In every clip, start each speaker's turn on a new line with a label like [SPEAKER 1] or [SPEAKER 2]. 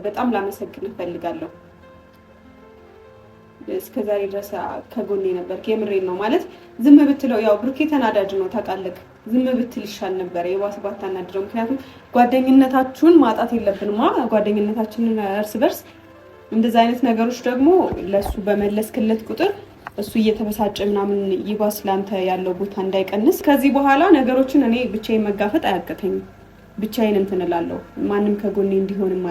[SPEAKER 1] በጣም ላመሰግን እፈልጋለሁ። እስከዛሬ ድረስ ከጎኔ ነበርክ። የምሬን ነው ማለት ዝም ብትለው ያው ብሩኬ ተናዳጅ ነው ታውቃለህ። ዝም ብትል ይሻል ነበር የባስ ባታናድረው። ምክንያቱም ጓደኝነታችሁን ማጣት የለብንማ። ጓደኝነታችንን እርስ በርስ እንደዛ አይነት ነገሮች ደግሞ ለሱ በመለስክለት ቁጥር እሱ እየተበሳጨ ምናምን ይባስ ላንተ ያለው ቦታ እንዳይቀንስ ከዚህ በኋላ ነገሮችን እኔ ብቻዬን መጋፈጥ አያቅተኝም። ብቻዬን እንትን እላለሁ። ማንም ከጎኔ እንዲሆንም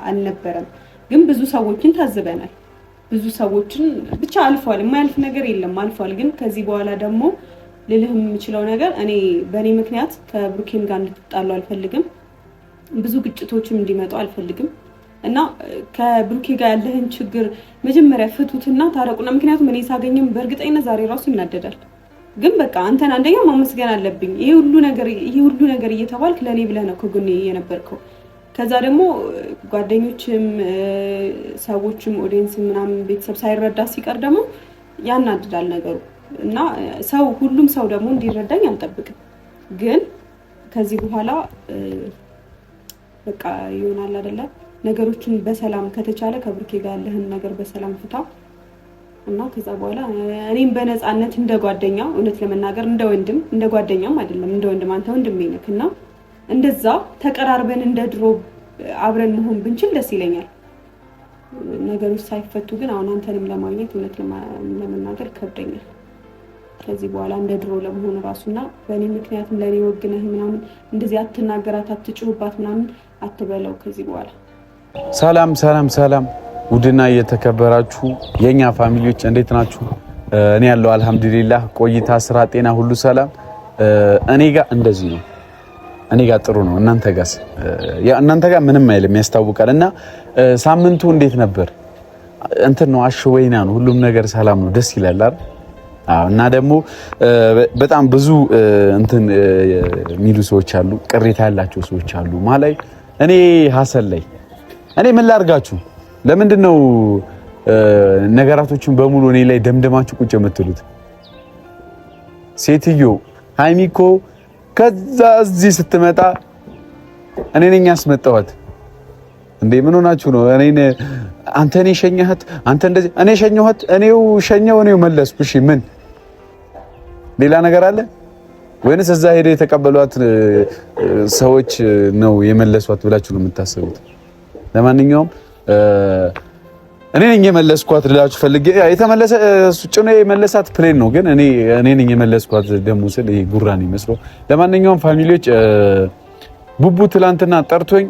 [SPEAKER 1] አልነበረም። ግን ብዙ ሰዎችን ታዝበናል። ብዙ ሰዎችን ብቻ አልፏል። የማያልፍ ነገር የለም አልፏል። ግን ከዚህ በኋላ ደግሞ ልልህ የምችለው ነገር እኔ በእኔ ምክንያት ከብሩኬም ጋር እንድትጣሉ አልፈልግም። ብዙ ግጭቶችም እንዲመጡ አልፈልግም እና ከብሩኬ ጋር ያለህን ችግር መጀመሪያ ፍቱትና ታረቁና። ምክንያቱም እኔ ሳገኘም በእርግጠኝነት ዛሬ ራሱ ይናደዳል። ግን በቃ አንተን አንደኛ ማመስገን አለብኝ። ይሄ ሁሉ ነገር እየተባልክ ለኔ ብለህ ነው ከጎኔ የነበርከው። ከዛ ደግሞ ጓደኞችም ሰዎችም ኦዲየንስ ምናምን ቤተሰብ ሳይረዳ ሲቀር ደግሞ ያናድዳል ነገሩ እና ሁሉም ሰው ደግሞ እንዲረዳኝ አልጠብቅም። ግን ከዚህ በኋላ በቃ ይሆናል አይደለ? ነገሮችን በሰላም ከተቻለ ከብሩኬ ጋር ያለህን ነገር በሰላም ፍታ እና ከዛ በኋላ እኔም በነፃነት እንደ ጓደኛ እውነት ለመናገር እንደ ጓደኛም አይደለም እንደ ወንድም አንተ ወንድሜ ነህ እና እንደዛ ተቀራርበን እንደ ድሮ አብረን መሆን ብንችል ደስ ይለኛል። ነገሮች ሳይፈቱ ግን አሁን አንተንም ለማግኘት እውነት ለመናገር ከብደኛል። ከዚህ በኋላ እንደ ድሮ ለመሆን ራሱና በእኔ ምክንያትም ለእኔ ወግነህ ምናምን እንደዚህ አትናገራት አትጭሁባት ምናምን አትበለው ከዚህ በኋላ።
[SPEAKER 2] ሰላም ውድና እየተከበራችሁ የኛ ፋሚሊዎች እንዴት ናችሁ? እኔ ያለው አልহামዱሊላህ ቆይታ፣ ስራ፣ ጤና ሁሉ ሰላም። እኔ ጋር እንደዚህ ነው። እኔ ጋር ጥሩ ነው። እናንተ ጋር ምንም አይልም ያስታውቃል። እና ሳምንቱ እንዴት ነበር? እንትን ነው አሽወይና ነው። ሁሉም ነገር ሰላም ነው። ደስ ይላል አይደል? እና ደግሞ በጣም ብዙ እንትን የሚሉ ሰዎች አሉ፣ ቅሬታ ያላቸው ሰዎች አሉ። ማላይ እኔ ሀሰን ላይ እኔ ምን ላርጋችሁ? ለምንድን ነው ነገራቶችን በሙሉ እኔ ላይ ደምደማችሁ ቁጭ የምትሉት? ሴትዮ ሃይሚኮ ከዛ እዚህ ስትመጣ እኔ ነኝ ያስመጣኋት። እንዴ ምን ሆናችሁ ነው? አንተ ነህ ሸኛሃት? አንተ እንደዚህ እኔ ሸኛኋት? እኔው መለስኩ። እሺ ምን ሌላ ነገር አለ ወይንስ እዛ ሄደ የተቀበሏት ሰዎች ነው የመለሷት ብላችሁ ነው የምታስቡት? ለማንኛውም እኔ ነኝ የመለስኳት ልላችሁ ፈልጌ የተመለሰ ጭኖ የመለሳት ፕሌን ነው። ግን እኔ ነኝ የመለስኳት ደሞ ስል ይሄ ጉራን ይመስለው። ለማንኛውም ፋሚሊዎች ቡቡ ትላንትና ጠርቶኝ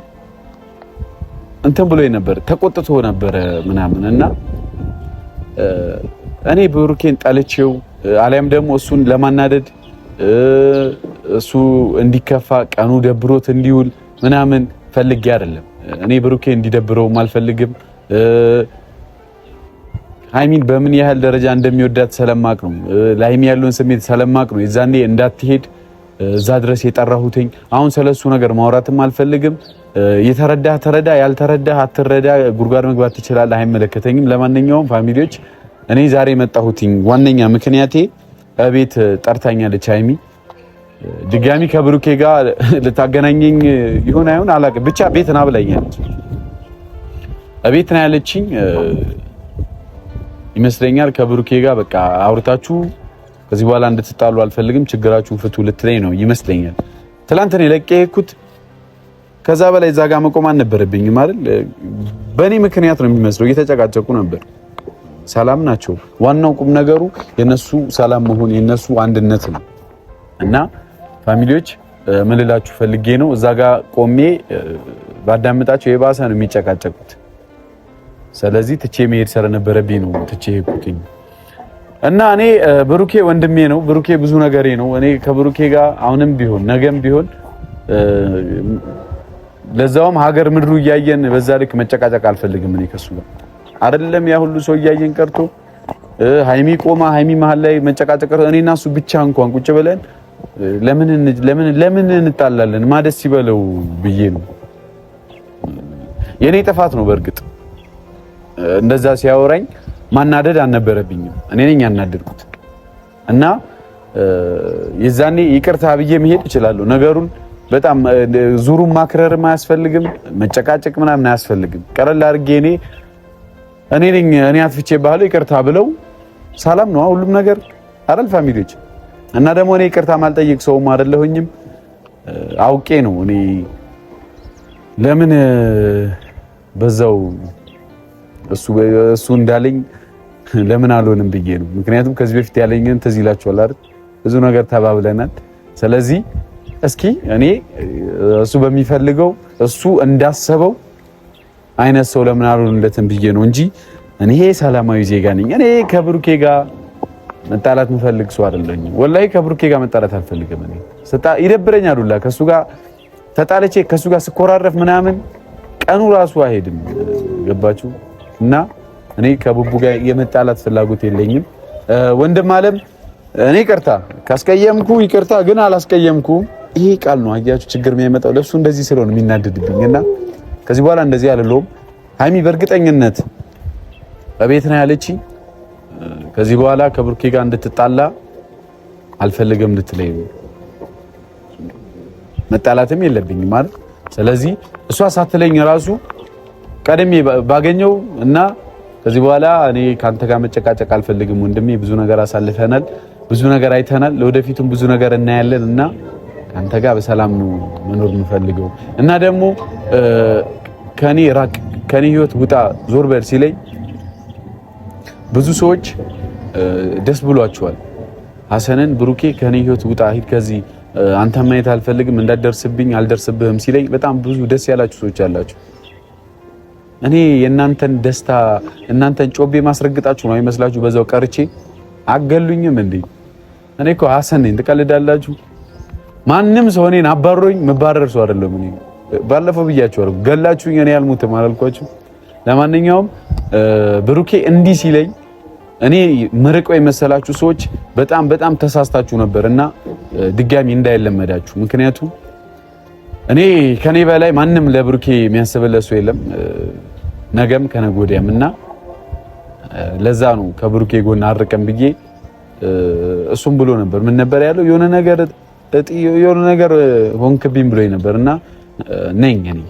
[SPEAKER 2] እንትን ብሎኝ ነበር፣ ተቆጥቶ ነበር ምናምን እና እኔ ብሩኬን ጠልቼው አሊያም ደግሞ እሱን ለማናደድ እሱ እንዲከፋ ቀኑ ደብሮት እንዲውል ምናምን ፈልጌ አይደለም። እኔ ብሩኬ እንዲደብረውም አልፈልግም። ሃይሚን በምን ያህል ደረጃ እንደሚወዳት ሰለማቅ ነው። ለሃይሚ ያለውን ስሜት ሰለማቅ ነው። የዛኔ እንዳትሄድ እዛ ድረስ የጠራሁትኝ። አሁን ስለሱ ነገር ማውራትም አልፈልግም። የተረዳህ ተረዳ፣ ያልተረዳህ አትረዳ። ጉርጓድ መግባት ትችላለህ፣ አይመለከተኝም። ለማንኛውም ፋሚሊዎች እኔ ዛሬ መጣሁትኝ ዋነኛ ምክንያቴ እቤት ጠርታኛለች ሃይሚ። ድጋሚ ከብሩኬ ጋር ልታገናኘኝ ይሆን አይሆን አላውቅም፣ ብቻ ቤት ና ብላኛለች። እቤት ና ያለችኝ ይመስለኛል። ከብሩኬ ጋር በቃ አውርታችሁ ከዚህ በኋላ እንድትጣሉ አልፈልግም፣ ችግራችሁን ፍቱ ልትለኝ ነው ይመስለኛል። ትላንት እኔ ለቄ ሄድኩት። ከዛ በላይ እዛ ጋር መቆም አልነበረብኝም አይደል? በእኔ ምክንያት ነው የሚመስለው። እየተጨቃጨቁ ነበር። ሰላም ናቸው። ዋናው ቁም ነገሩ የነሱ ሰላም መሆን የነሱ አንድነት ነው። እና ፋሚሊዎች ምን ልላችሁ ፈልጌ ነው እዛ ጋር ቆሜ ባዳምጣቸው የባሰ ነው የሚጨቃጨቁት። ስለዚህ ትቼ መሄድ ስለነበረብኝ ነው ትቼ ሄድኩኝ። እና እኔ ብሩኬ ወንድሜ ነው። ብሩኬ ብዙ ነገሬ ነው። እኔ ከብሩኬ ጋር አሁንም ቢሆን ነገም ቢሆን ለዛውም ሀገር ምድሩ እያየን በዛ ልክ መጨቃጨቅ አልፈልግም። እኔ ከሱ ጋር አይደለም ያ ሁሉ ሰው እያየን ቀርቶ ሃይሚ ቆማ ሃይሚ መሀል ላይ መጨቃጨቅ እኔና እሱ ብቻ እንኳን ቁጭ ብለን ለምን እንጣላለን? ማደስ ይበለው ብዬ ነው። የኔ ጥፋት ነው በእርግጥ እንደዛ ሲያወራኝ ማናደድ አልነበረብኝም። እኔ ነኝ ያናደድኩት እና የዛኔ ይቅርታ ብዬ መሄድ እችላለሁ። ነገሩን በጣም ዙሩን ማክረርም አያስፈልግም፣ መጨቃጨቅ ምናምን አያስፈልግም። ቀለል አድርጌ እኔ ነኝ እኔ አጥፍቼ ባለው ይቅርታ ብለው ሰላም ነው ሁሉም ነገር አይደል ፋሚሊዎች። እና ደግሞ እኔ ይቅርታ ማልጠይቅ ሰውም አይደለሁኝም። አውቄ ነው እኔ ለምን በዛው እሱ እንዳለኝ ለምን አልሆንም ብዬ ነው። ምክንያቱም ከዚህ በፊት ያለኝን ትዝ ይላችኋል አይደል? ብዙ ነገር ተባብለናል። ስለዚህ እስኪ እኔ እሱ በሚፈልገው እሱ እንዳሰበው አይነት ሰው ለምን አልሆንለትም ብዬ ነው እንጂ እኔ ሰላማዊ ዜጋ ነኝ። እኔ ከብሩኬ ጋር መጣላት የምፈልግ ሰው አይደለሁም። ወላሂ ከብሩኬ ጋር መጣላት አልፈልግም። እኔ ይደብረኛል ሁላ ከሱ ጋር ተጣልቼ ከሱ ጋር ስኮራረፍ ምናምን ቀኑ ራሱ አይሄድም። ገባችሁ? እና እኔ ከቡቡ ጋር የመጣላት ፍላጎት የለኝም። ወንድም አለም እኔ ይቅርታ ካስቀየምኩ ይቅርታ፣ ግን አላስቀየምኩ። ይሄ ቃል ነው አያችሁ ችግር የሚያመጣው ለሱ እንደዚህ ስለሆነ የሚናደድብኝና ከዚህ በኋላ እንደዚህ አይደለም። ሃይሚ በእርግጠኝነት በቤት ነው ያለችኝ። ከዚህ በኋላ ከብሩኬ ጋር እንድትጣላ አልፈልግም እንድትለይ መጣላትም የለብኝም ማለት። ስለዚህ እሷ ሳትለኝ ራሱ ቀደም ባገኘው እና ከዚህ በኋላ እኔ ካንተ ጋር መጨቃጨቅ አልፈልግም ወንድሜ፣ ብዙ ነገር አሳልፈናል፣ ብዙ ነገር አይተናል፣ ለወደፊቱም ብዙ ነገር እናያለን እና ካንተ ጋር በሰላም ነው መኖር የምፈልገው እና ደግሞ ከኔ ራቅ፣ ከኔ ህይወት ውጣ፣ ዞር በል ሲለኝ ብዙ ሰዎች ደስ ብሏቸዋል። ሐሰንን ብሩኬ ከኔ ህይወት ውጣ፣ ሂድ ከዚህ አንተ ማየት አልፈልግም፣ እንዳትደርስብኝ አልደርስብህም ሲለኝ በጣም ብዙ ደስ ያላችሁ ሰዎች አላችሁ። እኔ የእናንተን ደስታ እናንተን ጮቤ ማስረግጣችሁ ነው አይመስላችሁ? በዛው ቀርቼ አገሉኝም እንዴ? እኔ እኮ ሐሰን ነኝ። ትቀልዳላችሁ። ማንም ሰው እኔን አባሮኝ መባረር ሰው አይደለም። እኔ ባለፈው ብያችኋለሁ፣ ገላችሁኝ እኔ አልሞትም አላልኳችሁ? ለማንኛውም ብሩኬ እንዲህ ሲለኝ እኔ ምርቀው የመሰላችሁ ሰዎች በጣም በጣም ተሳስታችሁ ነበርና ድጋሚ እንዳይለመዳችሁ። ምክንያቱም እኔ ከኔ በላይ ማንም ለብሩኬ የሚያስብለት ሰው የለም ነገም ከነገ ወዲያም እና ለዛ ነው ከብሩኬ ጎን አርቀም ብዬ እሱም ብሎ ነበር። ምን ነበር ያለው? የሆነ ነገር ሆንክብኝ ብሎኝ ነበርና ነኝ እኔ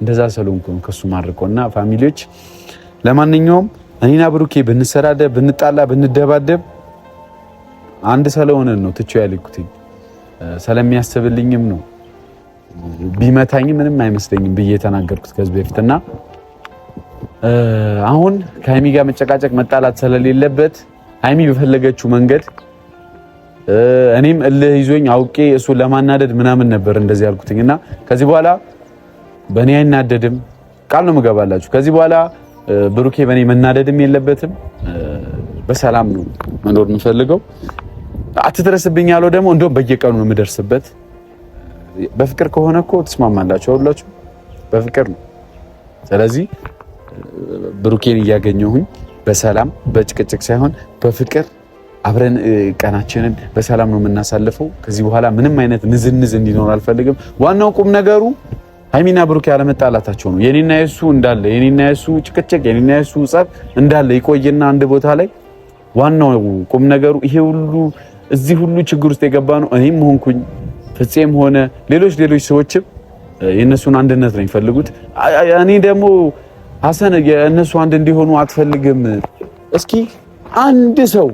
[SPEAKER 2] እንደዛ ሰሎንኩ ከሱ ማርቆና ፋሚሊዎች። ለማንኛውም እኔና ብሩኬ ብንሰዳደብ ብንጣላ ብንደባደብ አንድ ስለሆነን ነው ትቼው ያልኩትኝ ስለሚያስብልኝም ነው። ቢመታኝ ምንም አይመስለኝም ብዬ ተናገርኩት ከዚህ በፊትና አሁን ከሃይሚ ጋር መጨቃጨቅ መጣላት ስለሌለበት ሃይሚ በፈለገችው መንገድ እኔም እልህ ይዞኝ አውቄ እሱን ለማናደድ ምናምን ነበር እንደዚህ ያልኩትኝና ከዚህ በኋላ በእኔ አይናደድም። ቃል ነው የምገባላችሁ። ከዚህ በኋላ ብሩኬ በእኔ መናደድም የለበትም። በሰላም ነው መኖር የምፈልገው። አትድረስብኝ ያለው ደግሞ እንደውም በየቀኑ ነው የምደርስበት። በፍቅር ከሆነ እኮ ትስማማላችሁ ሁላችሁ፣ በፍቅር ነው። ስለዚህ ብሩኬን እያገኘሁኝ በሰላም በጭቅጭቅ ሳይሆን በፍቅር አብረን ቀናችንን በሰላም ነው የምናሳልፈው። ከዚህ በኋላ ምንም አይነት ንዝንዝ እንዲኖር አልፈልግም። ዋናው ቁም ነገሩ ሃይሚና ብሩኬ ያለመጣላታቸው ነው። የኔና የሱ እንዳለ የኔና የሱ ጭቅጭቅ የኔና የሱ ጸብ እንዳለ ይቆይና አንድ ቦታ ላይ ዋናው ቁም ነገሩ ይሄ ሁሉ እዚህ ሁሉ ችግር ውስጥ የገባ ነው እኔም ሆንኩኝ ፍፄም ሆነ ሌሎች ሰዎችም የነሱን አንድነት ነው የሚፈልጉት። እኔ ደግሞ ሐሰን የነሱ አንድ እንዲሆኑ አትፈልግም። እስኪ አንድ ሰው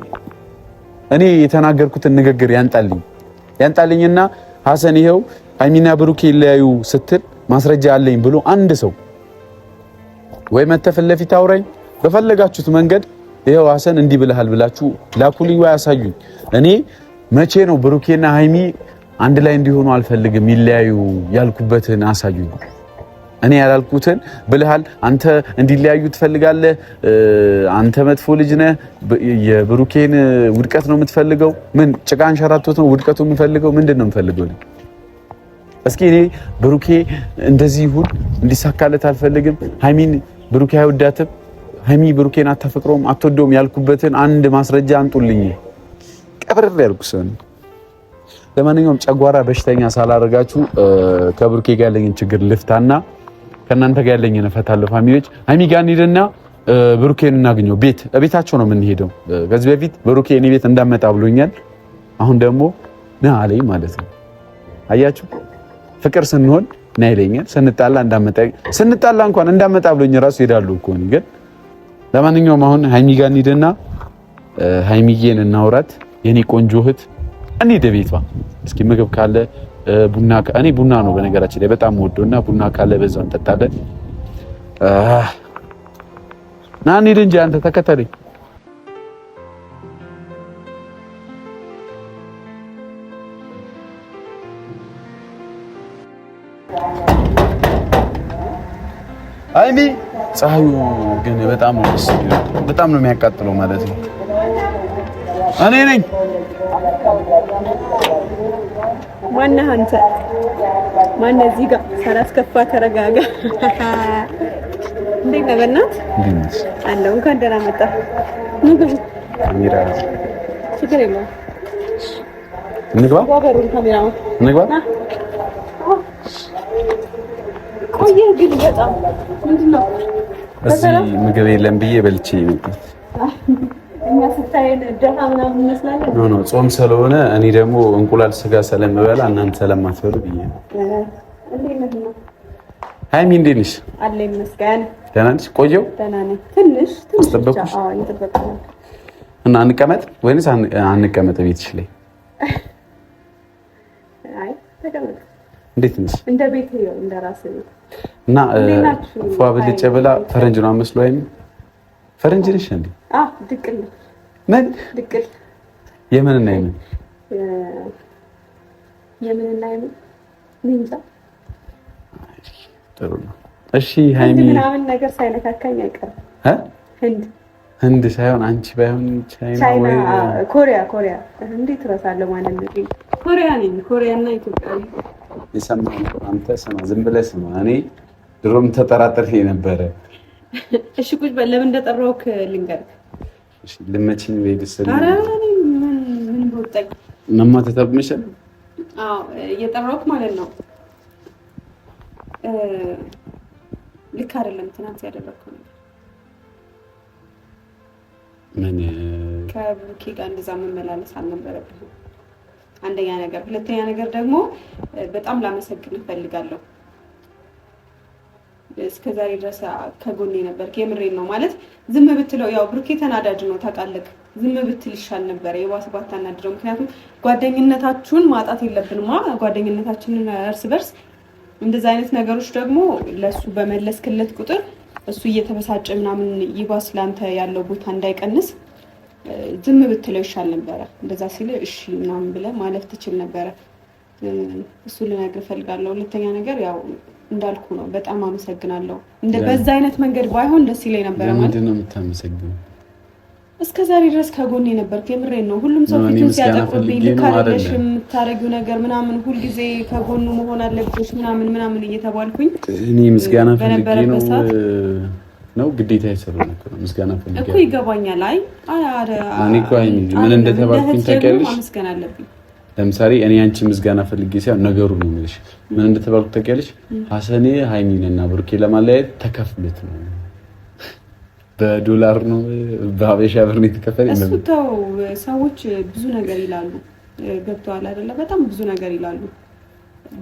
[SPEAKER 2] እኔ የተናገርኩትን ንግግር ያንጣልኝና ሐሰን ይሄው ሃይሚና ብሩኬ ይለያዩ ስትል ማስረጃ አለኝ ብሎ አንድ ሰው ወይ መተፈል ለፊት አውራኝ በፈለጋችሁት መንገድ ይሄው ሐሰን እንዲህ ብለሃል ብላችሁ ላኩልኝ ወይ አሳዩኝ። እኔ መቼ ነው ብሩኬና ሃይሚ አንድ ላይ እንዲሆኑ አልፈልግም ይለያዩ ያልኩበትን አሳዩኝ። እኔ ያላልኩትን ብለሃል። አንተ እንዲለያዩ ትፈልጋለህ፣ አንተ መጥፎ ልጅ ነህ፣ የብሩኬን ውድቀት ነው የምትፈልገው። ምን ጭቃን ሸራቶት ነው ውድቀቱ የምፈልገው? ምንድነው የምፈልገው? እስኪ እኔ ብሩኬ እንደዚህ ይሁን እንዲሳካለት አልፈልግም። ሃይሚን ብሩኬ አይወዳትም፣ ሃይሚ ብሩኬን አታፈቅረውም አትወደውም ያልኩበትን አንድ ማስረጃ አንጡልኝ። ቀብረር ያልኩሰን። ለማንኛውም ጨጓራ በሽተኛ ሳላረጋችሁ ከብሩኬ ጋር ያለኝን ችግር ልፍታና ከናንተ ጋር ያለኝን እፈታለሁ። ፋሚሊዎች ሃይሚ ጋር እንሂድና ብሩኬን እናገኘው። ቤታቸው ነው የምንሄደው። ከዚህ በፊት ብሩኬ እኔ ቤት እንዳመጣ ብሎኛል። አሁን ደግሞ ና አለኝ ማለት ነው። አያችሁ ፍቅር ስንሆን ና ይለኛል። ስንጣላ እንኳን እንዳመጣ ብሎኝ ራሱ ሄዳሉ እኮ ነው። ግን ለማንኛውም አሁን ሀይሚ ጋር እንሂድና ሀይሚዬን እናውራት። የኔ ቆንጆ እህት እንሂድ ቤቷ። እስኪ ምግብ ካለ ቡና፣ እኔ ቡና ነው በነገራችን ላይ በጣም ወዶና ቡና ካለ በዛው እንጠጣለን። ና እንሂድ እንጂ አንተ ተከተለኝ። ሀይሚ ፀሐዩ ግን በጣም ነው የሚያቃጥለው ማለት ነው። እኔ ነኝ።
[SPEAKER 1] ማነህ አንተ? ማነህ እዚህ ጋር ሳላስከፋ ተረጋጋ። እንዴት ነህ? በእናትህ አለው። እንኳን ደህና መጣህ። ምግብ ካሜራ ችግር የለውም።
[SPEAKER 2] እንግባ።
[SPEAKER 1] ባበሩን ካሜራው
[SPEAKER 2] እንግባ።
[SPEAKER 1] ቆየህ ግን በጣም ምንድን ነው?
[SPEAKER 2] እዚህ ምግብ የለም ብዬ በልቼ የመጣሁት።
[SPEAKER 1] እኛ ስታየን ደሃ ምናምን እንመስላለን።
[SPEAKER 2] ኖ ጾም ስለሆነ እኔ ደግሞ እንቁላል ስጋ ስለምበላ እናንተ ስለማትበሉ ብዬ ነው።
[SPEAKER 1] እንዴት ነህ?
[SPEAKER 2] ሀይሚ እንዴት ነሽ?
[SPEAKER 1] አለ ይመስገን።
[SPEAKER 2] ደህና ነሽ? ቆየሁ።
[SPEAKER 1] ደህና ነኝ። ትንሽ
[SPEAKER 2] አስጠበቅኩሽ?
[SPEAKER 1] አዎ እየጠበቅኩ ነው።
[SPEAKER 2] እና እንቀመጥ ወይንስ አንቀመጥ ቤትሽ ላይ?
[SPEAKER 1] አይ ተቀመጥ።
[SPEAKER 2] እንዴት ነሽ?
[SPEAKER 1] እንደ ቤት ነው፣ እንደ ራስህ ቤት።
[SPEAKER 2] እና ፏ ብልጭ ብላ ፈረንጅ ነው መስሎ አይደል? ፈረንጅ ነሽ እንዴ?
[SPEAKER 1] ድቅል
[SPEAKER 2] ምን
[SPEAKER 1] ድቅል?
[SPEAKER 2] የምንና የምን
[SPEAKER 1] የምንና የምን እንጃ።
[SPEAKER 2] ጥሩ ነው። እሺ ሀይሚ
[SPEAKER 1] ምናምን ነገር ሳይነካካኝ አይቀርም።
[SPEAKER 2] ህንድ ሳይሆን አንቺ ባይሆን ቻይና ወይ
[SPEAKER 1] ኮሪያ እንዴት እረሳለሁ ማለት ነው። ኮሪያ ነኝ። ኮሪያና ኢትዮጵያዊ
[SPEAKER 2] የሰማኸው አንተ ስማ፣ ዝም ብለህ ስማ። እኔ ድሮም ተጠራጥሬ ነበረ።
[SPEAKER 1] እሺ ቁጭ በል። ለምን እንደጠራሁህ ልንገርህ።
[SPEAKER 2] እሺ ልመችኝ ወይ ደስል?
[SPEAKER 1] ኧረ ምን ቦጣኝ
[SPEAKER 2] ማማ ተጠብመሻል?
[SPEAKER 1] አዎ እየጠራሁህ ማለት ነው። ልክ አይደለም ትናንት ያደረግከው ነገር።
[SPEAKER 2] ምን
[SPEAKER 1] ከብሩኬ ጋር እንደዛ መመላለስ አልነበረብህም። አንደኛ ነገር፣ ሁለተኛ ነገር ደግሞ በጣም ላመሰግንህ እፈልጋለሁ። እስከዛሬ ድረስ ከጎኔ ነበርክ። የምሬን ነው ማለት ዝም ብትለው፣ ያው ብሩኬ ተናዳጅ ነው ታውቃለህ። ዝም ብትል ይሻል ነበረ፣ የባሰ ባታናድደው። ምክንያቱም ጓደኝነታችሁን ማጣት የለብንማ። ጓደኝነታችንን እርስ በርስ እንደዚህ አይነት ነገሮች ደግሞ ለሱ በመለስክለት ቁጥር እሱ እየተበሳጨ ምናምን ይባስ ላንተ ያለው ቦታ እንዳይቀንስ ዝም ብትለው ይሻል ነበረ። እንደዛ ሲል እሺ ምናምን ብለህ ማለፍ ትችል ነበረ። እሱ ልነግርህ እፈልጋለሁ። ሁለተኛ ነገር ያው እንዳልኩ ነው፣ በጣም አመሰግናለሁ። በዛ አይነት መንገድ ባይሆን ደስ ይለኝ ነበረ። ማለት
[SPEAKER 2] ምንድን ነው የምታመሰግነው?
[SPEAKER 1] እስከ ዛሬ ድረስ ከጎኔ ነበርክ። የምሬን ነው። ሁሉም ሰው ፊቱን ሲያጠቁብኝ ልክ አይደለሽ የምታረጊው ነገር ምናምን፣ ሁልጊዜ ከጎኑ መሆን አለብሽ ምናምን እየተባልኩኝ
[SPEAKER 2] እኔ ምስጋና ፈልጌ ነው ግዴታ ያሰረው ነው ምስጋና ፈልጌ
[SPEAKER 1] እኮ ይገባኛል።
[SPEAKER 2] እኔ እኮ ምን እንደተባልኩኝ ታውቂያለሽ?
[SPEAKER 1] አመስገን አለብኝ።
[SPEAKER 2] ለምሳሌ እኔ አንቺ ምስጋና ፈልጌ ሳይሆን ነገሩ ነው የምልሽ። ምን እንደተባልኩ ታውቂያለሽ? ሀሰኔ ሀይሚንና ብሩኬ ለማለያየት ተከፍሎት ነው። በዶላር ነው በሀበሻ ብር ነው የተከፈለ።
[SPEAKER 1] እሱ ተው፣ ሰዎች ብዙ ነገር ይላሉ። ገብተዋል አይደለ? በጣም ብዙ ነገር ይላሉ።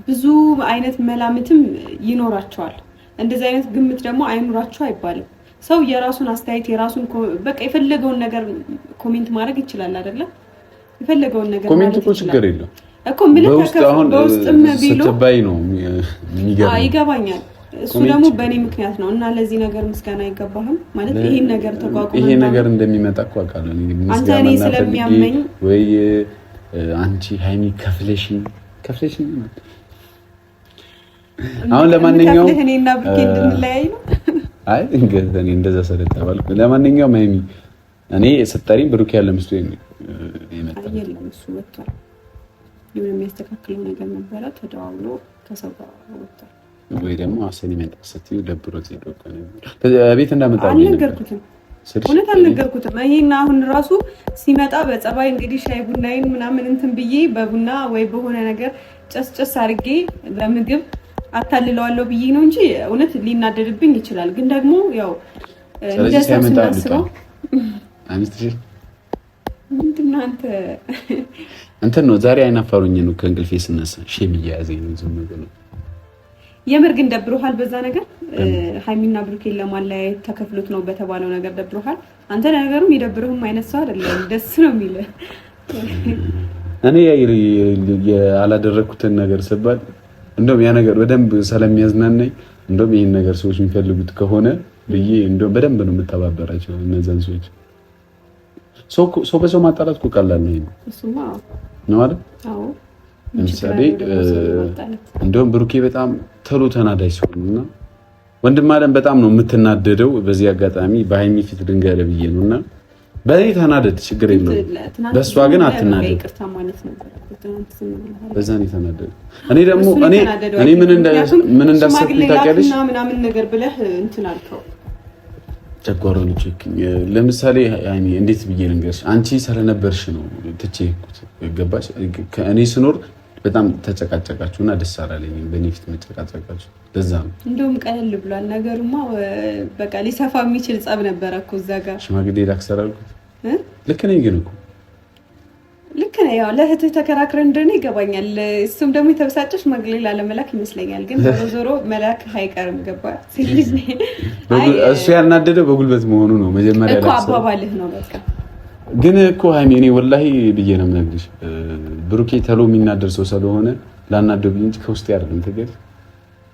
[SPEAKER 1] ብዙ አይነት መላምትም ይኖራቸዋል። እንደዚህ አይነት ግምት ደግሞ አይኖራቸው አይባልም። ሰው የራሱን አስተያየት የራሱን በቃ የፈለገውን ነገር ኮሜንት ማድረግ ይችላል አይደለ? የፈለገውን ነገር
[SPEAKER 2] ኮሜንት እኮ ችግር የለም
[SPEAKER 1] እኮ በውስጥም ቢሉ
[SPEAKER 2] ስትባይ ነው የሚገርመው።
[SPEAKER 1] ይገባኛል። እሱ ደግሞ በእኔ ምክንያት ነው እና ለዚህ ነገር ምስጋና አይገባህም ማለት ይሄን ነገር ተቋቁመን
[SPEAKER 2] ይሄ ነገር እንደሚመጣ እኮ አውቃለሁ።
[SPEAKER 1] አንተ እኔ ስለሚያመኝ
[SPEAKER 2] ወይ አንቺ ሀይሚ ከፍለሽኝ አሁን ለማንኛውም
[SPEAKER 1] እኔና ብሩኬ እንድንለያይ ነው።
[SPEAKER 2] አይ እንግዲህ እኔ እንደዛ ስለተባልኩ ለማንኛውም ሀይሚ እኔ ስጠሪኝ ብሩኬ ያለ ምስሉ
[SPEAKER 1] ይመጣል። የለም እሱ ወጥቷል። የሆነ የሚያስተካክለው ነገር ነበረ፣ ተደዋውሎ ከሰው ጋር ወጥቷል።
[SPEAKER 2] ወይ ደግሞ አሰኒ መጣ ስትዩ ደብሮት ሄዶ ቤት እንዳመጣ
[SPEAKER 1] አልነገርኩትም። እውነት አልነገርኩትም። ይሄና አሁን ራሱ ሲመጣ በጸባይ እንግዲህ ሻይ ቡናዬን ምናምን እንትን ብዬ በቡና ወይ በሆነ ነገር ጨስጨስ አድርጌ ለምግብ አታልለዋለሁ ብዬ ነው እንጂ እውነት ሊናደድብኝ ይችላል። ግን ደግሞ ያው እንደዛ ስናስበው ምንድን ነው አንተ
[SPEAKER 2] እንትን ነው ዛሬ አይናፋሩኝ ነው ከእንቅልፌ ስነሳ ሼም እየያዘኝ ነው። ዝም ብሎ
[SPEAKER 1] የምር ግን ደብሮሃል በዛ ነገር ሃይሚና ብሩኬን ለማለያየት ተከፍሎት ነው በተባለው ነገር ደብሮሃል አንተ ነገሩም ይደብርህም አይነት ሰው አይደለም ደስ ነው የሚልህ
[SPEAKER 2] እኔ ያላደረኩትን ነገር ስባል እንደውም ያ ነገር በደንብ ስለሚያዝናናኝ እንደውም ይሄን ነገር ሰዎች የሚፈልጉት ከሆነ ብዬ እንደውም በደንብ ነው የምተባበራቸው እነዛን ሰዎች ሰው በሰው ማጣላት እኮ ቀላል ነው
[SPEAKER 1] እሱማ
[SPEAKER 2] ነው አይደል አዎ ለምሳሌ እንደውም ብሩኬ በጣም ተሎ ተናዳጅ ሰው ነውና ወንድም አለም በጣም ነው የምትናደደው በዚህ አጋጣሚ በሃይሚ ፊት ድንጋይ ለብዬ ነውና በእኔ ተናደድ ችግር የለውም በሷ ግን አትናደድ ይቅርታ ማለት ነበር በዛ ነው ተናደድ እኔ ደግሞ እኔ ምን እንዳሰብኩ ታውቂያለሽ
[SPEAKER 1] ምናምን ነገር ብለህ እንትን አልከው
[SPEAKER 2] ጨጓራውን ቼክኝ ለምሳሌ አይኔ እንዴት ብዬ ልንገርሽ አንቺ ስለነበርሽ ነው ተቼኩት ገባሽ ከእኔ ስኖር በጣም ተጨቃጨቃችሁና ደስ አላለኝም በእኔ ፊት መጨቃጨቃችሁ ለዛ ነው
[SPEAKER 1] እንደውም ቀለል ብሏል ነገሩማ በቃ ሊሰፋ የሚችል ጸብ ነበር እኮ እዛ ጋር
[SPEAKER 2] ሽማግሌ ላክሰራልኩት ልክ ነኝ ግን እኮ
[SPEAKER 1] ልክ ነው ያው ለእህትህ ተከራክረን እንደሆነ ይገባኛል እሱም ደግሞ የተበሳጨሽ ሽማግሌ ላለመላክ ይመስለኛል ግን ዞሮ መላክ አይቀርም ገባ ስለዚህ
[SPEAKER 2] እሱ ያናደደው በጉልበት መሆኑ ነው መጀመሪያ ላይ
[SPEAKER 1] እኮ አባባልህ ነው በቃ
[SPEAKER 2] ግን እኮ ሃይሚ እኔ ወላሂ ብዬ ነው የምነግርሽ ብሩኬ ተሎ የሚናደር ሰው ስለሆነ ላናደው ብዬ እንጂ ከውስጤ አይደለም ተገል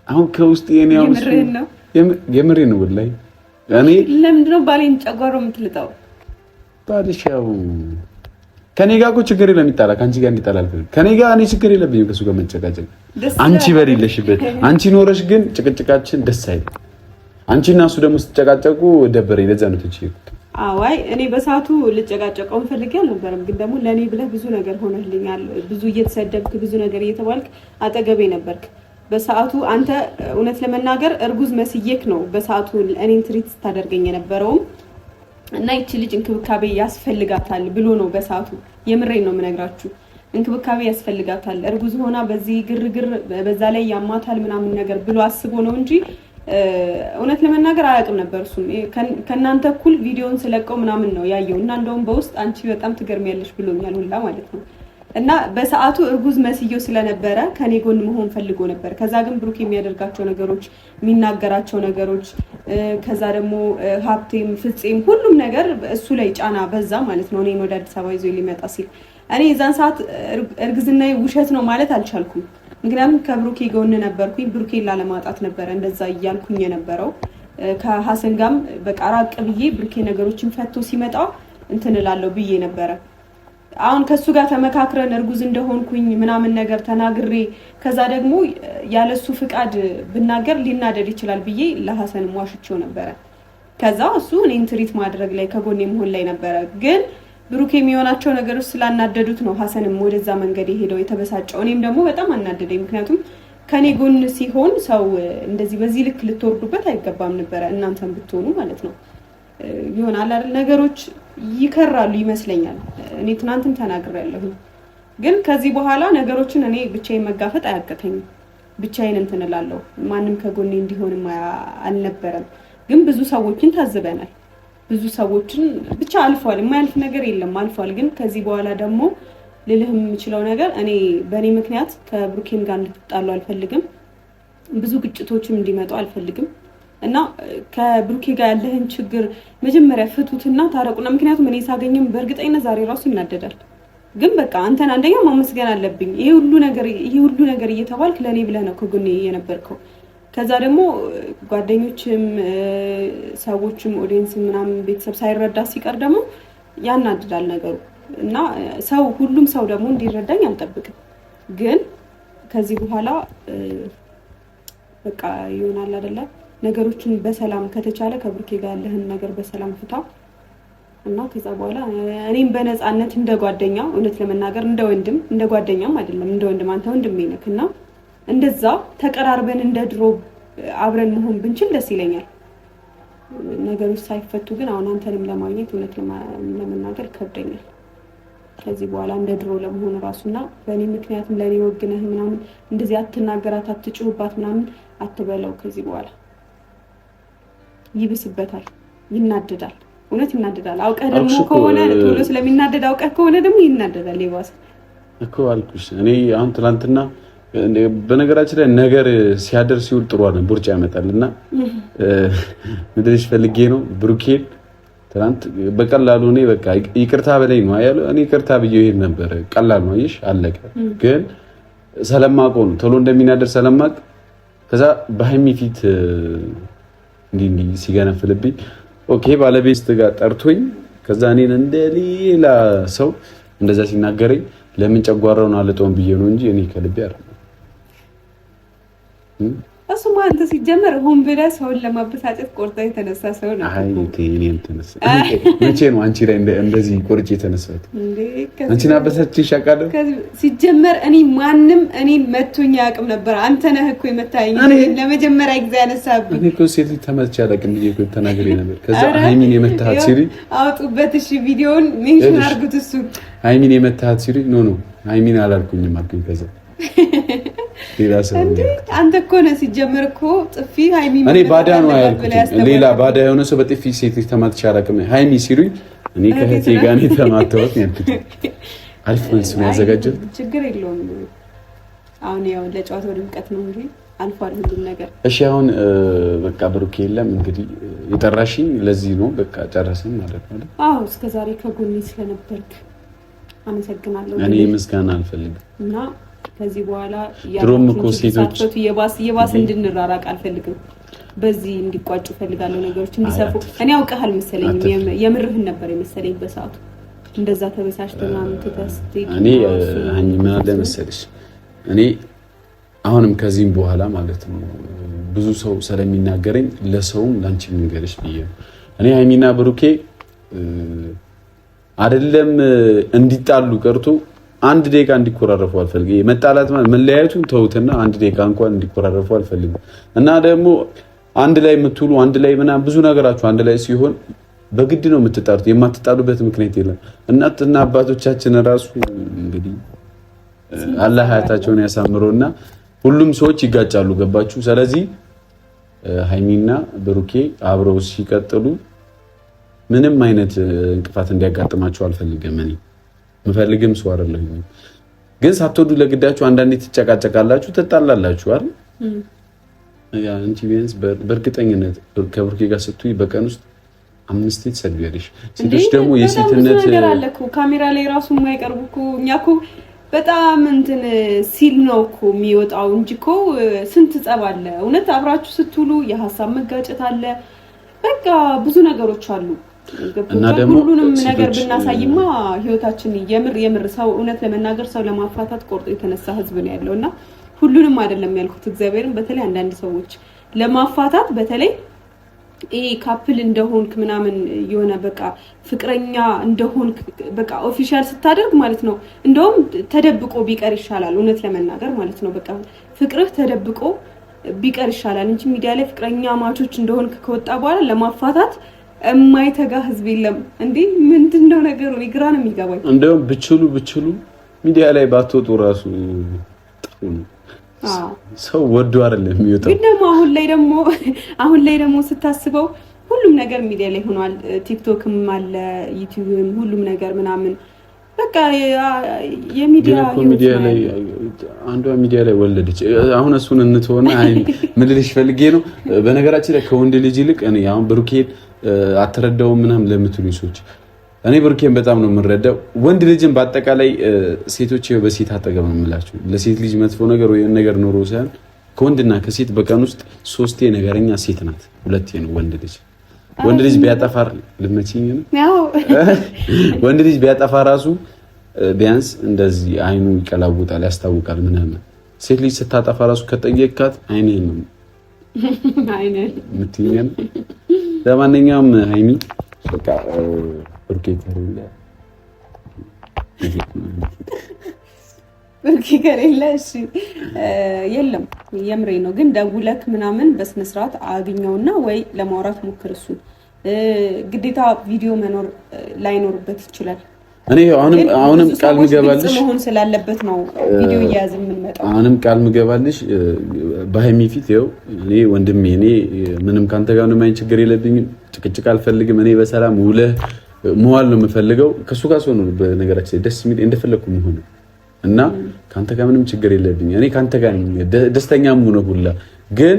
[SPEAKER 2] አሁን ከውስጤ እኔ አሁን የምሬን ነው ወላሂ እኔ
[SPEAKER 1] ለምንድን ነው ባሌን ጨጓራው የምትልጣው
[SPEAKER 2] ባልሽ ያው ከኔ ጋር እኮ ችግር የለም ይጣላ ካንቺ ጋር እንዲጣላ አልፈልግም ከኔ ጋር እኔ ችግር የለብኝም ከሱ ጋር መጨቃጨቅ አንቺ በሌለሽበት አንቺ ኖረሽ ግን ጭቅጭቃችን ደስ አይልም አንቺና እሱ ደግሞ ስትጨቃጨቁ ደበረኝ ለዛ ነው ተጨቃጨቁ
[SPEAKER 1] አዋይ እኔ በሳቱ ልጨቃጨቀውን ፈልጌ አልነበረም ግን ደግሞ ለኔ ብለህ ብዙ ነገር ሆነልኛል ብዙ እየተሰደብክ ብዙ ነገር እየተባልክ አጠገቤ ነበርክ በሰዓቱ አንተ እውነት ለመናገር እርጉዝ መስየክ ነው በሰዓቱ እኔን ትሪት ታደርገኝ የነበረው እና ይቺ ልጅ እንክብካቤ ያስፈልጋታል ብሎ ነው በሰዓቱ የምሬን ነው የምነግራችሁ እንክብካቤ ያስፈልጋታል እርጉዝ ሆና በዚህ ግርግር በዛ ላይ ያማታል ምናምን ነገር ብሎ አስቦ ነው እንጂ እውነት ለመናገር አያውቅም ነበር እሱ ከናንተ እኩል ቪዲዮን ስለቀው ምናምን ነው ያየው እና እንደውም በውስጥ አንቺ በጣም ትገርሚያለሽ ብሎኛል ሁላ ማለት ነው እና በሰዓቱ እርጉዝ መስየው ስለነበረ ከኔ ጎን መሆን ፈልጎ ነበር ከዛ ግን ብሩክ የሚያደርጋቸው ነገሮች የሚናገራቸው ነገሮች ከዛ ደግሞ ሀብቴም ፍፄም ሁሉም ነገር እሱ ላይ ጫና በዛ ማለት ነው እኔን ወደ አዲስ አበባ ይዞ ሊመጣ ሲል እኔ የዛን ሰዓት እርግዝናዬ ውሸት ነው ማለት አልቻልኩም ምክንያቱም ከብሩኬ ጎን ነበርኩኝ ብሩኬን ላለማጣት ነበር እንደዛ እያልኩኝ የነበረው ከሐሰን ጋርም በቃ ራቅ ብዬ ብሩኬ ነገሮችን ፈቶ ሲመጣ እንትን እላለሁ ብዬ ነበረ አሁን ከሱ ጋር ተመካክረን እርጉዝ እንደሆንኩኝ ምናምን ነገር ተናግሬ ከዛ ደግሞ ያለሱ ፍቃድ ብናገር ሊናደድ ይችላል ብዬ ለሐሰን ዋሽቼው ነበረ ከዛ እሱ እኔን ትሪት ማድረግ ላይ ከጎኔ መሆን ላይ ነበረ ግን ብሩክ የሚሆናቸው ነገሮች ስላናደዱት ነው ሐሰንም ወደዛ መንገድ ሄደው የተበሳጨው እኔም ደግሞ በጣም አናደደኝ ምክንያቱም ከኔ ጎን ሲሆን ሰው እንደዚህ በዚህ ልክ ልትወርዱበት አይገባም ነበር እናንተም ብትሆኑ ማለት ነው ይሆናል አይደል ነገሮች ይከራሉ ይመስለኛል እኔ ትናንትም ተናግሬያለሁ ግን ከዚህ በኋላ ነገሮችን እኔ ብቻዬን መጋፈጥ አያቀተኝም ብቻዬን እንትን እላለሁ ማንንም ከጎኔ እንዲሆንም አልነበረም ግን ብዙ ሰዎችን ታዝበናል ብዙ ሰዎችን ብቻ አልፏል የማያልፍ ነገር የለም አልፏል ግን ከዚህ በኋላ ደግሞ ልልህም የምችለው ነገር እኔ በእኔ ምክንያት ከብሩኬም ጋር እንድትጣሉ አልፈልግም ብዙ ግጭቶችም እንዲመጡ አልፈልግም እና ከብሩኬ ጋር ያለህን ችግር መጀመሪያ ፍቱትና ታረቁና ምክንያቱም እኔ ሳገኝም በእርግጠኝነት ዛሬ ራሱ ይናደዳል ግን በቃ አንተን አንደኛ ማመስገን አለብኝ ይሄ ሁሉ ነገር እየተባልክ ለኔ ብለህ ነው ከጎኔ የነበርከው ከዛ ደግሞ ጓደኞችም ሰዎችም ኦዲየንስ ምናምን ቤተሰብ ሳይረዳ ሲቀር ደግሞ ያናድዳል ነገሩ እና ሁሉም ሰው ደግሞ እንዲረዳኝ አልጠብቅም ግን ከዚህ በኋላ በቃ ይሆናል አይደለ ነገሮችን በሰላም ከተቻለ ከብሩኬ ጋር ያለህን ነገር በሰላም ፍታ እና ከዛ በኋላ እኔም በነፃነት እንደ ጓደኛ እውነት ለመናገር እንደ ወንድም እንደ ጓደኛም አይደለም እንደ ወንድም አንተ ወንድሜ ነህና እንደዛ ተቀራርበን እንደ ድሮ አብረን መሆን ብንችል ደስ ይለኛል ነገሮች ሳይፈቱ ግን አሁን አንተንም ለማግኘት እውነት ለመናገር ከብደኛል ከዚህ በኋላ እንደ ድሮ ለመሆን ራሱና በእኔ ምክንያቱም ለኔ ወግነህ ምናምን እንደዚህ አትናገራት አትጭሁባት ምናምን አትበለው ከዚህ በኋላ ይብስበታል ይናደዳል እውነት ይናደዳል አውቀህ ደግሞ ከሆነ ቶሎ ስለሚናደድ አውቀህ ከሆነ ደግሞ ይናደዳል ይባስ
[SPEAKER 2] እኮ አልኩሽ እኔ አሁን ትላንትና በነገራችን ላይ ነገር ሲያደርስ ሲውል ጥሩ አይደለም፣ ቡርጭ ያመጣልና ምድርሽ ፈልጌ ነው ብሩኬን ትናንት በቀላሉ እኔ በቃ ይቅርታ በላይ ነው ያለው። እኔ ይቅርታ ብዬ ይሄድ ነበር። ቀላል ነው አይሽ አለቀ። ግን ሰለማቆ ነው ቶሎ እንደሚናደር ሰለማቅ ከዛ በሃይሚ ፊት እንዲህ ሲገነፍልብኝ ኦኬ ባለቤት ጋር ጠርቶኝ ከዛ እኔን እንደሌላ ሰው እንደዛ ሲናገረኝ ለምን ጨጓራውን አልጠውም ብዬ ነው እንጂ እኔ ከልቤ አይደለም።
[SPEAKER 1] እሱማ አንተ ሲጀመር ሆን ብለህ ሰውን ለማበሳጨት ቆርጣ የተነሳ ሰው ነው።
[SPEAKER 2] አይ እኔን ተነሳ መቼ ነው አንቺ ላይ እንደዚህ ቆርጬ የተነሳሁት? አንቺን አበሳጭሽ አውቃለሁ።
[SPEAKER 1] ሲጀመር እኔ ማንም እኔን መቶኝ አያውቅም ነበር። አንተ ነህ እኮ የመታኝ ለመጀመሪያ ጊዜ ያነሳብኝ።
[SPEAKER 2] እኔ እኮ ሴት ልጅ ተመትቼ አላውቅም ብዬ እኮ ተናግሬ ነበር። ከዛ ሃይሚን የመታሃት ሲሪ
[SPEAKER 1] አውጡበት። እሺ ቪዲዮውን ሜንሽን አድርጉት። እሱ
[SPEAKER 2] ሃይሚን የመታሃት ሲሪ ኖ ሃይሚን አላልኩኝም አልኩኝ። ከዛ ሌላ ሰው
[SPEAKER 1] አንተ እኮ ነህ ሲጀመር እኮ ጥፊ ሃይሚ
[SPEAKER 2] እኔ ባዳ ነው ያልኩት። ሌላ ባዳ የሆነ ሰው በጥፊ ሴት ልጅ ተማትቼ አላውቅም። ሃይሚ ሲሉኝ እኔ ከእህቴ ጋር ነው ተማተውት ያልኩት። አሪፍ መልስ ነው ያዘጋጀው።
[SPEAKER 1] ችግር የለውም። አሁን ያው ለጨዋታው ድምቀት ነው እንጂ አልፏል ሁሉም ነገር።
[SPEAKER 2] እሺ አሁን በቃ ብሩክ የለም እንግዲህ የጠራሽኝ ለዚህ ነው። በቃ ጨረስን ማለት ነው።
[SPEAKER 1] አዎ እስከዛሬ ከጎኔ ስለነበርክ አመሰግናለሁ።
[SPEAKER 2] እኔ ምስጋና አልፈልግም እና
[SPEAKER 1] ከዚህ በኋላ
[SPEAKER 2] ድሮም እኮ ሴቶች
[SPEAKER 1] የባስ እንድንራራቅ አልፈልግም። በዚህ እንዲቋጩ ፈልጋለሁ፣ ነገሮች እንዲሰፉ። እኔ አውቀሃል መሰለኝ፣ የምርህን ነበር የመሰለኝ በሰዓቱ እንደዛ ተበሳጭተና ምትተስቲ።
[SPEAKER 2] እኔ ምን አለ መሰለሽ እኔ አሁንም ከዚህም በኋላ ማለት ነው ብዙ ሰው ስለሚናገረኝ ለሰውም ላንቺም ንገርሽ ብዬ ነው። እኔ ሃይሚና ብሩኬ አይደለም እንዲጣሉ ቀርቶ አንድ ደቂቃ እንዲኮራረፉ አልፈልግም። መጣላት ማለት መለያየቱን ተውትና አንድ ደቂቃ እንኳን እንዲኮራረፉ አልፈልግም። እና ደግሞ አንድ ላይ የምትውሉ አንድ ላይ ምናምን ብዙ ነገራችሁ አንድ ላይ ሲሆን በግድ ነው የምትጣሉት። የማትጣሉበት ምክንያት የለም። እናትና አባቶቻችን ራሱ እንግዲህ አላህ ሀያታቸውን ያሳምረውና ሁሉም ሰዎች ይጋጫሉ። ገባችሁ? ስለዚህ ሃይሚና ብሩኬ አብረው ሲቀጥሉ ምንም አይነት እንቅፋት እንዲያጋጥማቸው አልፈልግም። እኔ ምፈልግም ሰው አይደለም። ግን ሳትወዱ ለግዳችሁ አንዳንዴ ትጨቃጨቃላችሁ፣ ትጣላላችሁ አይደል? ያ አንቺ ቢያንስ በእርግጠኝነት ከብሩኬ ጋር ስትይ በቀን ውስጥ 5 ትሰድቢያለሽ። ሴቶች ደግሞ የሴትነት
[SPEAKER 1] ነገር አለ እኮ ካሜራ ላይ ራሱ የማይቀርቡ እኮ እኛ እኮ በጣም እንትን ሲል ነው እኮ የሚወጣው እንጂ እኮ ስንት ጸብ አለ። እውነት አብራችሁ ስትውሉ የሀሳብ መጋጨት አለ። በቃ ብዙ ነገሮች አሉ።
[SPEAKER 2] እና ደግሞ
[SPEAKER 1] ሁሉንም ነገር ብናሳይማ ህይወታችን የምር ሰው እውነት ለመናገር ሰው ለማፋታት ቆርጦ የተነሳ ህዝብ ነው ያለውና ሁሉንም አይደለም ያልኩት። እግዚአብሔርን በተለይ አንዳንድ ሰዎች ለማፋታት በተለይ ይሄ ካፕል እንደሆንክ ምናምን የሆነ በቃ ፍቅረኛ እንደሆንክ በቃ ኦፊሻል ስታደርግ ማለት ነው እንደውም ተደብቆ ቢቀር ይሻላል። እውነት ለመናገር ማለት ነው በቃ ፍቅርህ ተደብቆ ቢቀር ይሻላል እንጂ ሚዲያ ላይ ፍቅረኛ ማቾች እንደሆንክ ከወጣ በኋላ ለማፋታት የማይተጋ ህዝብ የለም እንዴ! ምንድነው ነገሩ? እኔ ግራ ነው የሚገባኝ።
[SPEAKER 2] እንደውም ብችሉ ሚዲያ ላይ ባትወጡ ራሱ ሰው ወዶ አይደለም የሚወጣው።
[SPEAKER 1] ግን ደግሞ አሁን ላይ ደግሞ ስታስበው ሁሉም ነገር ሚዲያ ላይ ሆኗል። ቲክቶክም አለ፣ ዩቲዩብም ሁሉም ነገር ምናምን በቃ የሚዲያ
[SPEAKER 2] ላይ አንዷ ሚዲያ ላይ ወለደች። አሁን እሱን እንትሆና ምን ልልሽ ፈልጌ ነው። በነገራችን ላይ ከወንድ ልጅ ይልቅ እኔ አሁን ብሩኬን አትረዳውም ምናምን ለምትሉኝ ሰዎች እኔ ብሩኬን በጣም ነው የምረዳው። ወንድ ልጅን በአጠቃላይ ሴቶች በሴት አጠገብ ነው የምላችሁ። ለሴት ልጅ መጥፎ ነገር ወይ ነገር ኖሮ ሳይሆን ከወንድና ከሴት በቀን ውስጥ 3 ነገረኛ ሴት ናት፣ 2 ነው ወንድ ልጅ። ወንድ ልጅ ቢያጠፋ ልመችኝ ነው ወንድ ልጅ ቢያጠፋ ራሱ ቢያንስ እንደዚህ አይኑ ይቀላውጣል፣ ያስታውቃል ምናምን። ሴት ልጅ ስታጠፋ ራሱ ከጠየቅካት አይኔን ነው የምትይኝ። ለማንኛውም ሃይሚ በቃ ብሩኬ
[SPEAKER 1] ከሌለ እሺ የለም የምሬ ነው። ግን ደውለክ ምናምን በስነ ስርዓት አግኘውና ወይ ለማውራት ሞክር። እሱ ግዴታ ቪዲዮ መኖር ላይኖርበት ይችላል።
[SPEAKER 2] እኔ አሁንም ቃል ምገባልሽ
[SPEAKER 1] መሆን ስላለበት ነው ቪዲዮ እያያዝን የምንመጣው።
[SPEAKER 2] አሁንም ቃል ምገባልሽ በሃይሚ ፊት ይኸው እኔ ወንድሜ እኔ ምንም ካንተ ጋር ምንም ችግር የለብኝም፣ ጭቅጭቅ አልፈልግም። እኔ በሰላም ውለህ መዋል ነው የምፈልገው። ከሱ ጋር ሰው ነው በነገራችን ደስ የሚል እንደፈለኩ መሆን እና ካንተ ጋር ምንም ችግር የለብኝ። እኔ ካንተ ጋር ደስተኛም ሆነ ሁላ ግን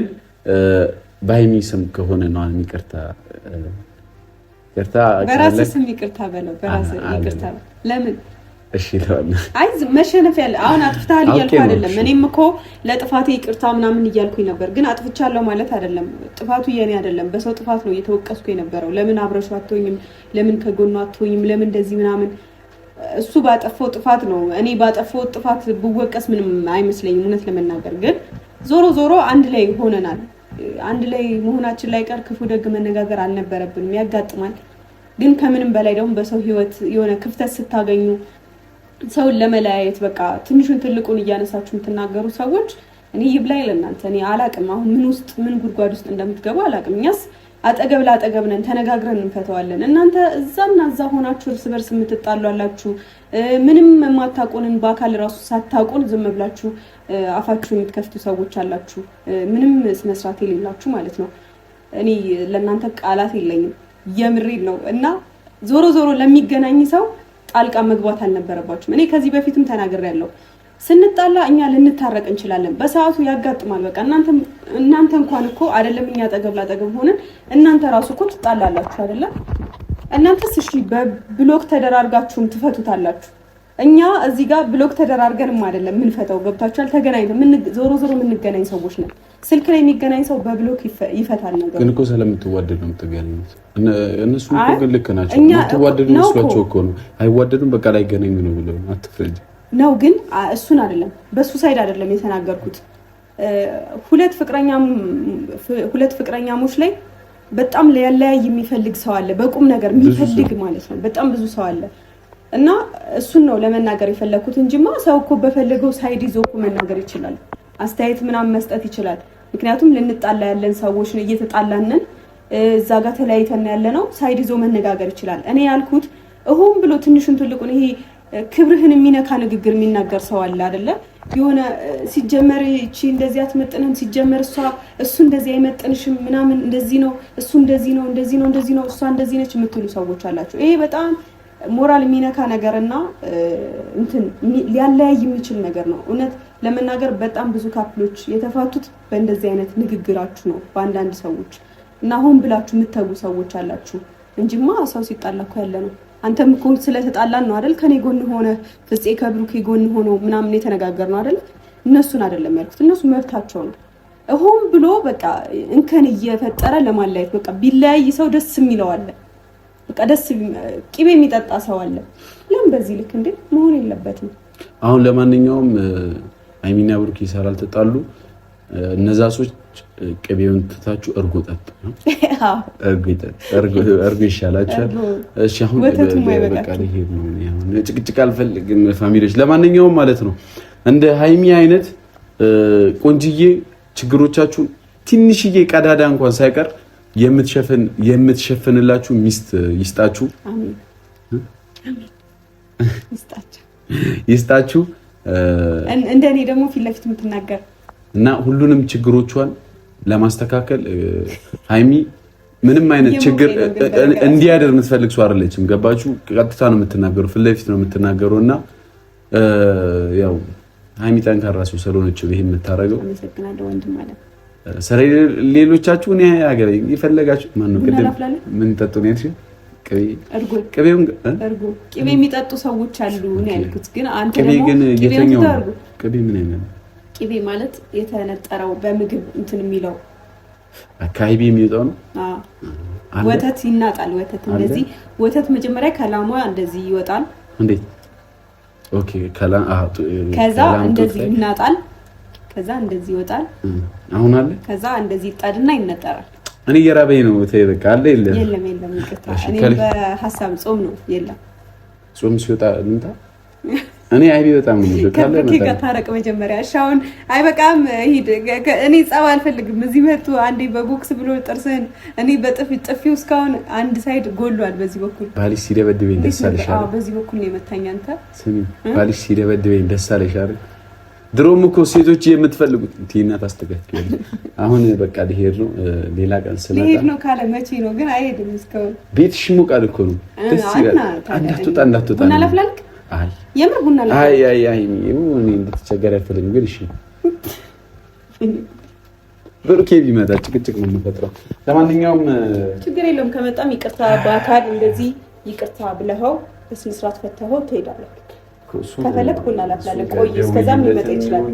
[SPEAKER 2] በሃይሚ ስም ከሆነ ነው ይቅርታ
[SPEAKER 1] በራስህ ስም ይቅርታ በለው። በራስህ ይቅርታ ለምን?
[SPEAKER 2] እሺ ለምን?
[SPEAKER 1] አይ መሸነፍ ያለ አሁን አጥፍተሃል እያልኩ አይደለም። እኔም እኮ ለጥፋቴ ይቅርታ ምናምን እያልኩኝ ነበር፣ ግን አጥፍቻለሁ ማለት አይደለም። ጥፋቱ የኔ አይደለም፣ በሰው ጥፋት ነው እየተወቀስኩ የነበረው። ለምን አብረሹ አትሆኝም? ለምን ከጎኑ አትሆኝም? ለምን እንደዚህ ምናምን። እሱ ባጠፋው ጥፋት ነው። እኔ ባጠፋው ጥፋት ብወቀስ ምንም አይመስለኝም እውነት ለመናገር። ግን ዞሮ ዞሮ አንድ ላይ ሆነናል። አንድ ላይ መሆናችን ላይ ቀር ክፉ ደግ መነጋገር አልነበረብንም። ያጋጥማል። ግን ከምንም በላይ ደግሞ በሰው ህይወት የሆነ ክፍተት ስታገኙ ሰውን ለመለያየት በቃ ትንሹን ትልቁን እያነሳችሁ የምትናገሩ ሰዎች እኔ ይብላኝ ለእናንተ። እኔ አላቅም አሁን ምን ጉድጓድ ውስጥ እንደምትገቡ አላቅም። እኛስ አጠገብ ላጠገብ ነን፣ ተነጋግረን እንፈተዋለን። እናንተ እዛና እዛ ሆናችሁ እርስ በርስ የምትጣሉ አላችሁ። ምንም የማታውቁንን በአካል ራሱ ሳታውቁን ዝም ብላችሁ አፋችሁ የምትከፍቱ ሰዎች አላችሁ። ምንም ስነስርዓት የሌላችሁ ማለት ነው። እኔ ለእናንተ ቃላት የለኝም፣ የምሬድ ነው። እና ዞሮ ዞሮ ለሚገናኝ ሰው ጣልቃ መግባት አልነበረባችሁም። እኔ ከዚህ በፊትም ተናግሬያለሁ። ስንጣላ እኛ ልንታረቅ እንችላለን፣ በሰዓቱ ያጋጥማል። በቃ እናንተ እንኳን እኮ አይደለም እኛ አጠገብ ላጠገብ ሆነን እናንተ ራሱ እኮ ትጣላላችሁ አይደለም? እናንተስ እሺ በብሎክ ተደራርጋችሁም ትፈቱታላችሁ። እኛ እዚህ ጋር ብሎክ ተደራርገንም አይደለም ምንፈታው። ገብታችኋል? ተገናኝተን ዞሮ ዞሮ የምንገናኝ ሰዎች ነን። ስልክ ላይ የሚገናኝ ሰው በብሎክ ይፈታል ነገር።
[SPEAKER 2] ግን እኮ ስለምትዋደዱ ነው የምትገናኙት። እነሱ እኮ ግን ልክ ናቸው። የምትዋደዱ መስሏቸው እኮ ነው። አይዋደዱም በቃ ላይገናኙ ነው ብለው አትፍረጅ
[SPEAKER 1] ነው። ግን እሱን አይደለም በሱ ሳይድ አይደለም የተናገርኩት። ሁለት ፍቅረኛሞች ላይ በጣም ሊያለያይ የሚፈልግ ሰው አለ፣ በቁም ነገር የሚፈልግ ማለት ነው። በጣም ብዙ ሰው አለ እና እሱን ነው ለመናገር የፈለኩት እንጂማ ሰው እኮ በፈለገው ሳይድ ይዞ እኮ መናገር ይችላል፣ አስተያየት ምናምን መስጠት ይችላል። ምክንያቱም ልንጣላ ያለን ሰዎች ነው፣ እየተጣላንን እዛ ጋር ተለያይተን ያለ ነው። ሳይድ ይዞ መነጋገር ይችላል። እኔ ያልኩት እሁን ብሎ ትንሹን ትልቁን ይሄ ክብርህን የሚነካ ንግግር የሚናገር ሰው አለ አይደለ? የሆነ ሲጀመር እቺ እንደዚህ አትመጥንም፣ ሲጀመር እሱ እንደዚህ አይመጥንሽም ምናምን፣ እንደዚህ ነው እሱ እንደዚህ ነው እሷ እንደዚህ ነች የምትሉ ሰዎች አላችሁ። ይሄ በጣም ሞራል የሚነካ ነገርና ሊያለያይ የሚችል ነገር ነው። እውነት ለመናገር በጣም ብዙ ካፕሎች የተፋቱት በእንደዚህ አይነት ንግግራችሁ ነው፣ በአንዳንድ ሰዎች እና ሆን ብላችሁ የምትተጉ ሰዎች አላችሁ እንጂማ ሰው ሲጣላ እኮ ያለ ነው። አንተም እኮ ስለተጣላን ነው አይደል ከኔ ጎን ሆነ ፍፄ ከብሩኬ ጎን ሆኖ ምናምን የተነጋገር ነው አይደል? እነሱን አይደለም ያልኩት፣ እነሱ መብታቸው ነው። ሆን ብሎ በቃ እንከን እየፈጠረ ለማለያየት በቃ ቢለያይ ሰው ደስ የሚለው አለ፣ በቃ ደስ ቂቤ የሚጠጣ ሰው አለ። ለምን በዚህ ልክ እንዴ መሆን የለበትም።
[SPEAKER 2] አሁን ለማንኛውም ሃይሚና ብሩኬ ይሰራል ተጣሉ። እነዛ ሰዎች ቅቤውን ትታችሁ እርጎ ጠጡ። እርጎ ይሻላችኋል። እሺ አሁን በቃ ልሄድ ነው። ጭቅጭቅ አልፈልግም ፋሚሊዎች። ለማንኛውም ማለት ነው እንደ ሃይሚ አይነት ቆንጅዬ ችግሮቻችሁን ትንሽዬ ቀዳዳ እንኳን ሳይቀር የምትሸፍንላችሁ ሚስት ይስጣችሁ።
[SPEAKER 1] አሜን
[SPEAKER 2] ይስጣችሁ።
[SPEAKER 1] እንደኔ ደግሞ ፊት ለፊት የምትናገር
[SPEAKER 2] እና ሁሉንም ችግሮቿን ለማስተካከል ሃይሚ ምንም አይነት ችግር እንዲያደር የምትፈልግ ሰው አይደለችም። ገባችሁ? ቀጥታ ነው የምትናገረው፣ ፊት ለፊት ነው የምትናገረው። እና ያው ሃይሚ ጠንካራ ሰው ስለሆነች ይሄን የምታረገው።
[SPEAKER 1] አመሰግናለሁ ወንድም ማለት
[SPEAKER 2] ሌሎቻችሁ እኔ ሀገር ይፈለጋችሁ ማን ነው ቅድም ምን ጠጡ ነው ያልሽኝ? ቅቤ
[SPEAKER 1] የሚጠጡ ሰዎች አሉ ነው ያልኩት። ግን አንተ
[SPEAKER 2] ደግሞ ቅቤ ምን አይነት
[SPEAKER 1] ቅቤ ማለት የተነጠረው በምግብ እንትን የሚለው
[SPEAKER 2] አካባቢ የሚወጣው ነው።
[SPEAKER 1] ወተት ይናጣል። እንደዚህ ወተት መጀመሪያ ከላሟ እንደዚህ ይወጣል።
[SPEAKER 2] እንዴት? ኦኬ
[SPEAKER 1] ከዛ እንደዚህ ይናጣል። ከዛ እንደዚህ ይወጣል።
[SPEAKER 2] አሁን አለ።
[SPEAKER 1] ከዛ እንደዚህ ይጣድና ይነጠራል።
[SPEAKER 2] እኔ የራበኝ ነው። በቃ አለ
[SPEAKER 1] የለም ይቅርታ። እኔ በሐሳብ ጾም ነው። የለም
[SPEAKER 2] ጾም ሲወጣ እንታ እኔ አይቢ በጣም ነው ካለ
[SPEAKER 1] ከከ ታረቅ መጀመሪያ ሻውን አይበቃም። ሂድ። እኔ ጻው አልፈልግም። እዚህ መጥቶ አንዴ በቦክስ ብሎ ጥርስን እኔ ጥፊው እስካሁን አንድ ሳይድ ጎሏል። በዚህ በኩል
[SPEAKER 2] ባሊሽ ሲደበድበኝ ደስ አለሽ አይደል?
[SPEAKER 1] በዚህ በኩል ነው የመታኝ። አንተ
[SPEAKER 2] ስሚ፣ ባሊሽ ሲደበድበኝ ደስ አለሽ አይደል? ድሮም እኮ ሴቶች የምትፈልጉት ቲና ታስተካክል። አሁን በቃ ልሄድ ነው። ሌላ ቀን ስለታ
[SPEAKER 1] ልሄድ ነው ካለ መቼ ነው ግን? አይሄድም። እስካሁን
[SPEAKER 2] ቤትሽ ሙቃል እኮ ነው። ደስ ይላል። እንዳትወጣ
[SPEAKER 1] ቡና ላፍላልክ
[SPEAKER 2] አይ
[SPEAKER 1] የምር ቡና ላይ
[SPEAKER 2] አይ እኔ እንድትቸገር አልፈልግም። ግን እሺ ብሩኬ ቢመጣ ጭቅጭቅ ነው የምፈጥረው። ለማንኛውም
[SPEAKER 1] ችግር የለውም። ከመጣም ይቅርታ በአካል እንደዚህ ይቅርታ ብለኸው በስነ ስርዓት ፈተኸው ትሄዳለህ። ከፈለክ ቡና ላፍላለህ። ቆይ እስከዛም ሊመጣ ይችላል።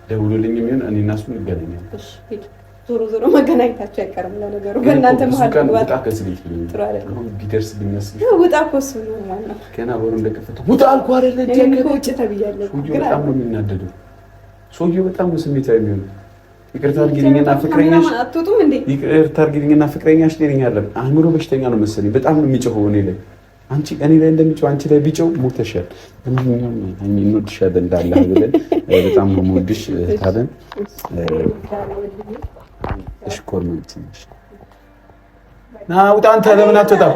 [SPEAKER 2] ደውሎልኝ የሚሆን እኔ እና እሱ እንገናኛለን።
[SPEAKER 1] እሺ ዞሮ መገናኘታቸው አይቀርም። ለነገሩ በእናንተ መሀል ውጣ
[SPEAKER 2] ከስቤት
[SPEAKER 1] ጥሩ አይደለም።
[SPEAKER 2] ቢደርስ ቢመስል
[SPEAKER 1] ውጣ እኮ እሱ ነው ማለት ነው።
[SPEAKER 2] ገና በሩ እንደከፈተ ውጣ አልኩህ አይደል?
[SPEAKER 1] እኔ እኮ ውጭ ተብያለሁ።
[SPEAKER 2] በጣም ነው የሚናደደው ሰውዬው፣ በጣም ነው ስሜታዊ የሚሆነው። ይቅርታ አድርጊልኝና ፍቅረኛሽ
[SPEAKER 1] አትወጡም እንዴ?
[SPEAKER 2] ይቅርታ አድርጊልኝና ፍቅረኛሽ ነኝ አይደለም። አእምሮ በሽተኛ ነው መሰለኝ። በጣም ነው የሚጮኸው እኔ ላይ። እኔ ላይ እንደሚጮህ አንቺ ላይ ቢጮህ ሞተሻል። ለማንኛውም እንወድሻለን እንዳለ ብለን በጣም ነው የምወድሽ ታለን እሽኮር ነው ትንሽ ና ውጣ። አንተ ለምን አትወጣም?